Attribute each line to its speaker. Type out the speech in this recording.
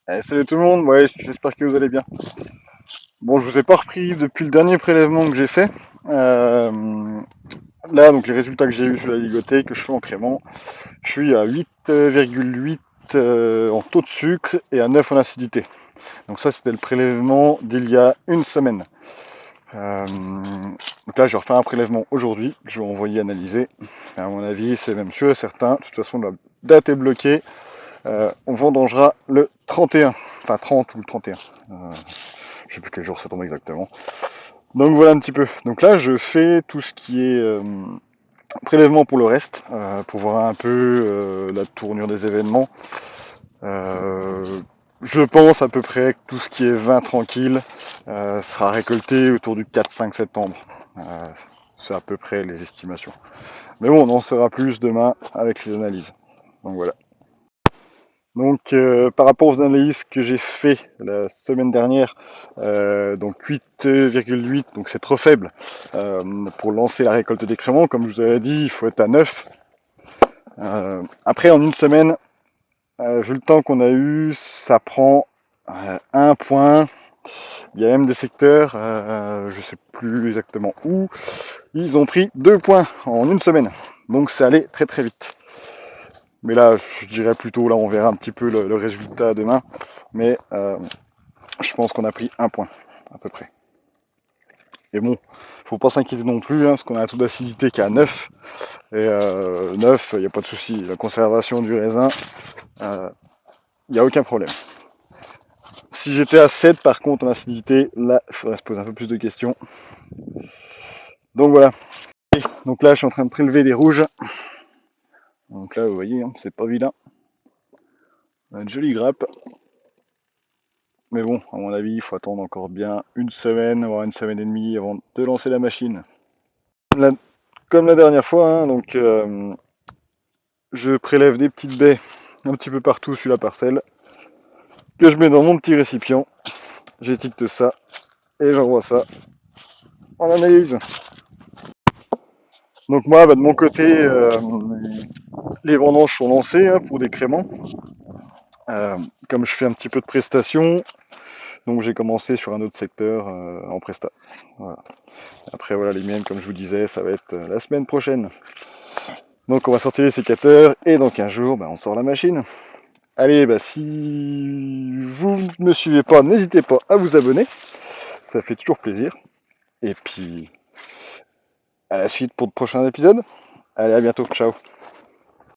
Speaker 1: Salut tout le monde, ouais, j'espère que vous allez bien. Bon, je vous ai pas repris depuis le dernier prélèvement que j'ai fait. Euh, Là, donc les résultats que j'ai eu sur la ligoté, que je fais en crément, je suis à 8,8 en taux de sucre et à 9 en acidité. Donc ça, c'était le prélèvement d'il y a une semaine. Donc là, je vais refaire un prélèvement aujourd'hui, que je vais envoyer analyser. Et à mon avis, c'est même sûr et certain. De toute façon, la date est bloquée. On vendangera le 31, enfin 30 ou le 31. Je sais plus quel jour ça tombe exactement. Donc voilà un petit peu. Donc là, je fais tout ce qui est prélèvement pour le reste, pour voir un peu la tournure des événements. Euh, je pense à peu près que tout ce qui est vin tranquille sera récolté autour du 4-5 septembre. Euh, c'est à peu près les estimations. Mais bon, on en saura plus demain avec les analyses. Donc voilà. Donc par rapport aux analyses que j'ai fait la semaine dernière, donc 8,8, donc c'est trop faible pour lancer la récolte des créments. Comme je vous avais dit, il faut être à 9. Après, en une semaine, vu le temps qu'on a eu, ça prend un point. Il y a même des secteurs, je sais plus exactement où, ils ont pris 2 points en une semaine. Donc c'est allé très très vite. Mais là, je dirais plutôt, là on verra un petit peu le résultat demain. Mais je pense qu'on a pris un point, à peu près. Et bon, faut pas s'inquiéter non plus, hein, parce qu'on a un taux d'acidité qui est à 9. Et 9, il n'y a pas de souci. La conservation du raisin, il n'y a aucun problème. Si j'étais à 7 par contre en acidité, là, il faudrait se poser un peu plus de questions. Donc voilà. Donc là, je suis en train de prélever des rouges. Donc là, vous voyez, hein, c'est pas vilain. On a une jolie grappe. Mais bon, à mon avis, il faut attendre encore bien une semaine, voire une semaine et demie avant de lancer la machine. La- Comme la dernière fois, hein, donc je prélève des petites baies un petit peu partout sur la parcelle, que je mets dans mon petit récipient. J'étiquete ça et j'envoie ça en analyse. Donc moi, bah, de mon côté, les vendanges sont lancées hein, pour des créments. Comme je fais un petit peu de prestations, donc j'ai commencé sur un autre secteur en presta. Voilà. Après voilà, les miennes, comme je vous disais, ça va être la semaine prochaine. Donc on va sortir les sécateurs et dans 15 jours, bah, on sort la machine. Allez, bah, si vous ne me suivez pas, n'hésitez pas à vous abonner, ça fait toujours plaisir. Et puis à la suite pour de prochains épisodes. Allez, à bientôt, ciao.